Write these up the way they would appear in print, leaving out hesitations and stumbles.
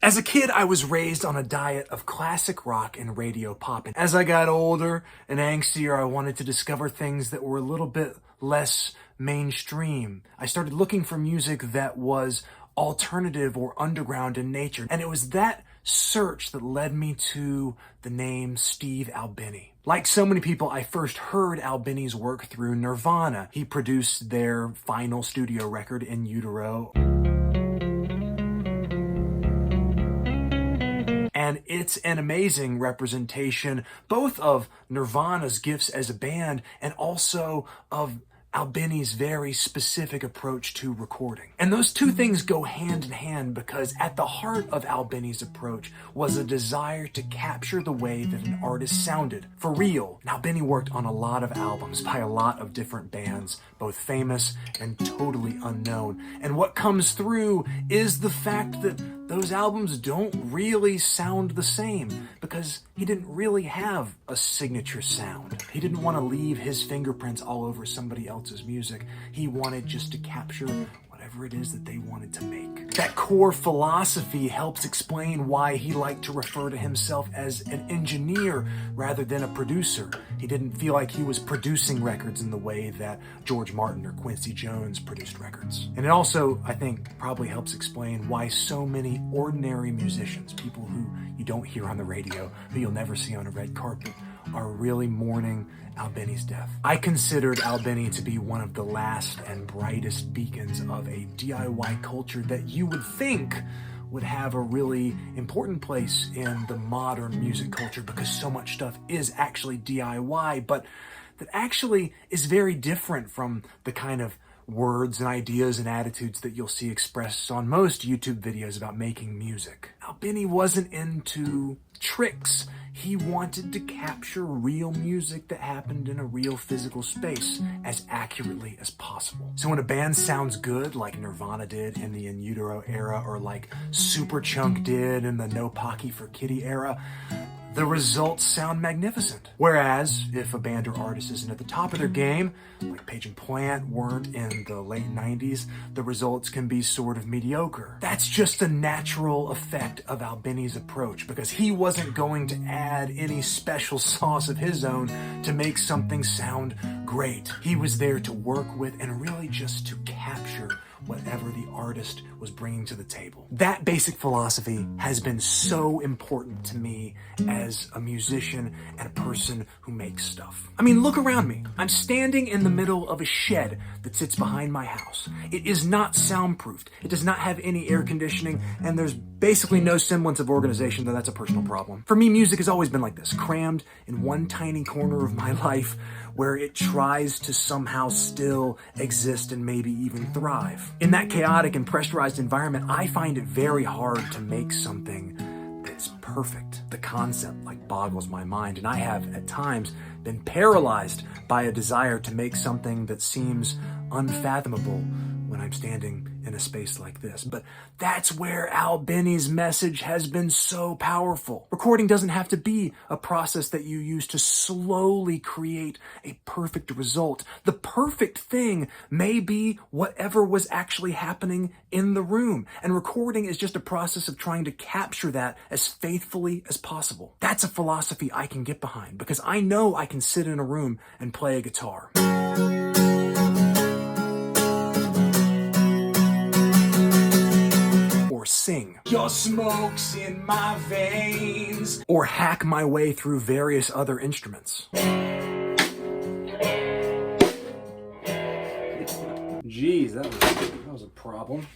As a kid, I was raised on a diet of classic rock and radio pop. And as I got older and angstier, I wanted to discover things that were a little bit less mainstream. I started looking for music that was alternative or underground in nature. And it was that search that led me to the name Steve Albini. Like so many people, I first heard Albini's work through Nirvana. He produced their final studio record in Utero. And it's an amazing representation both of Nirvana's gifts as a band and also of Albini's very specific approach to recording. And those two things go hand in hand because at the heart of Albini's approach was a desire to capture the way that an artist sounded, for real. Now, Albini worked on a lot of albums by a lot of different bands, both famous and totally unknown. And what comes through is the fact that those albums don't really sound the same because he didn't really have a signature sound. He didn't want to leave his fingerprints all over somebody else's music. He wanted just to capture whatever it is that they wanted to make. That core philosophy helps explain why he liked to refer to himself as an engineer rather than a producer. He didn't feel like he was producing records in the way that George Martin or Quincy Jones produced records. And it also, I think, probably helps explain why so many ordinary musicians, people who you don't hear on the radio, who you'll never see on a red carpet, are really mourning Albini's death. I considered Albini to be one of the last and brightest beacons of a DIY culture that you would think would have a really important place in the modern music culture because so much stuff is actually DIY, but that actually is very different from the kind of words and ideas and attitudes that you'll see expressed on most YouTube videos about making music. Albini wasn't into tricks. He wanted to capture real music that happened in a real physical space as accurately as possible. So when a band sounds good, like Nirvana did in the In Utero era, or like Superchunk did in the No Pocky for Kitty era, the results sound magnificent. Whereas, if a band or artist isn't at the top of their game, like Page and Plant weren't in the late 90s, the results can be sort of mediocre. That's just a natural effect of Albini's approach, because he wasn't going to add any special sauce of his own to make something sound great. He was there to work with and really just to capture whatever the artist was bringing to the table. That basic philosophy has been so important to me as a musician and a person who makes stuff. I mean, look around me. I'm standing in the middle of a shed that sits behind my house. It is not soundproofed. It does not have any air conditioning, and there's basically no semblance of organization, though that's a personal problem. For me, music has always been like this, crammed in one tiny corner of my life where it tries to somehow still exist and maybe even thrive. In that chaotic and pressurized environment, I find it very hard to make something that's perfect. The concept boggles my mind, and I have at times been paralyzed by a desire to make something that seems unfathomable when I'm standing in a space like this. But that's where Albini's message has been so powerful. Recording doesn't have to be a process that you use to slowly create a perfect result. The perfect thing may be whatever was actually happening in the room, and recording is just a process of trying to capture that as faithfully as possible. That's a philosophy I can get behind, because I know I can sit in a room and play a guitar. Or sing. Your smoke's in my veins. Or hack my way through various other instruments. Jeez, that was a problem.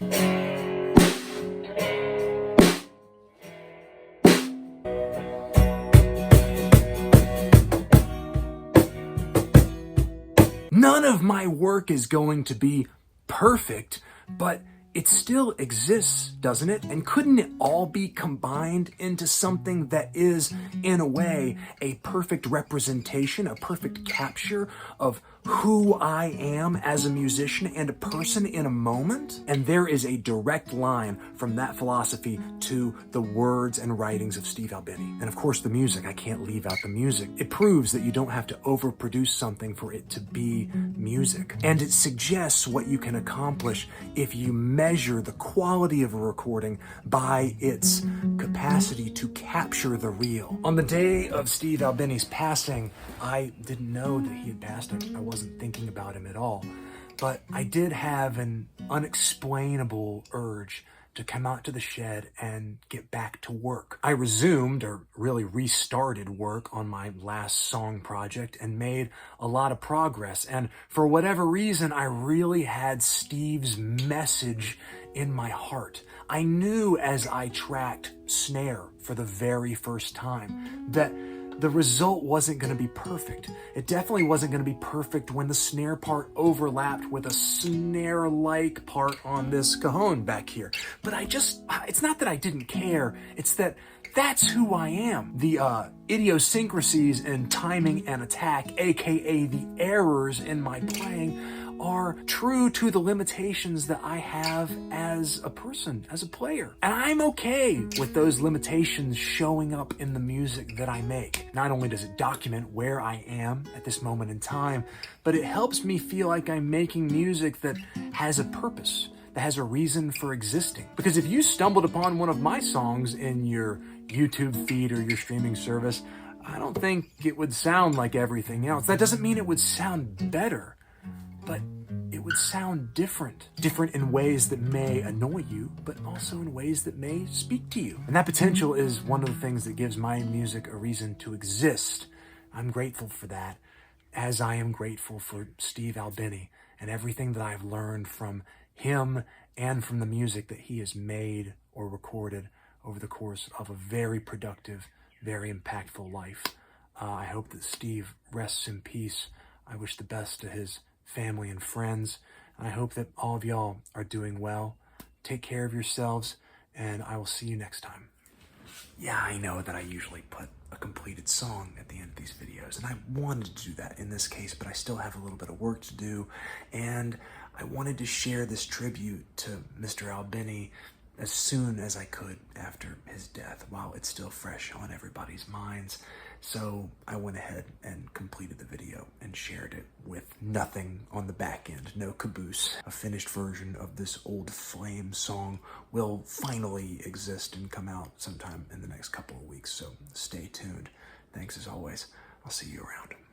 None of my work is going to be perfect, but it still exists, doesn't it? And couldn't it all be combined into something that is, in a way, a perfect representation, a perfect capture of who I am as a musician and a person in a moment. And there is a direct line from that philosophy to the words and writings of Steve Albini. And of course, the music. I can't leave out the music. It proves that you don't have to overproduce something for it to be music. And it suggests what you can accomplish if you measure the quality of a recording by its capacity to capture the real. On the day of Steve Albini's passing, I didn't know that he had passed. I wasn't thinking about him at all. But I did have an unexplainable urge to come out to the shed and get back to work. I resumed, or really restarted, work on my last song project and made a lot of progress. And for whatever reason, I really had Steve's message in my heart. I knew as I tracked snare for the very first time that the result wasn't going to be perfect. It definitely wasn't going to be perfect when the snare part overlapped with a snare-like part on this cajon back here. But it's not that I didn't care, it's that that's who I am. The idiosyncrasies in timing and attack, aka the errors in my playing, are true to the limitations that I have as a person, as a player. And I'm okay with those limitations showing up in the music that I make. Not only does it document where I am at this moment in time, but it helps me feel like I'm making music that has a purpose, that has a reason for existing. Because if you stumbled upon one of my songs in your YouTube feed or your streaming service, I don't think it would sound like everything else. That doesn't mean it would sound better, but it would sound different. Different in ways that may annoy you, but also in ways that may speak to you. And that potential is one of the things that gives my music a reason to exist. I'm grateful for that, as I am grateful for Steve Albini and everything that I've learned from him and from the music that he has made or recorded over the course of a very productive, very impactful life. I hope that Steve rests in peace. I wish the best to his family and friends. I hope that all of y'all are doing well. Take care of yourselves, and I will see you next time. Yeah, I know that I usually put a completed song at the end of these videos, and I wanted to do that in this case, but I still have a little bit of work to do, and I wanted to share this tribute to Mr. Albini as soon as I could after his death, while it's still fresh on everybody's minds. So I went ahead and completed the video and shared it with nothing on the back end, no caboose. A finished version of this Old Flame song will finally exist and come out sometime in the next couple of weeks, so stay tuned. Thanks as always. I'll see you around.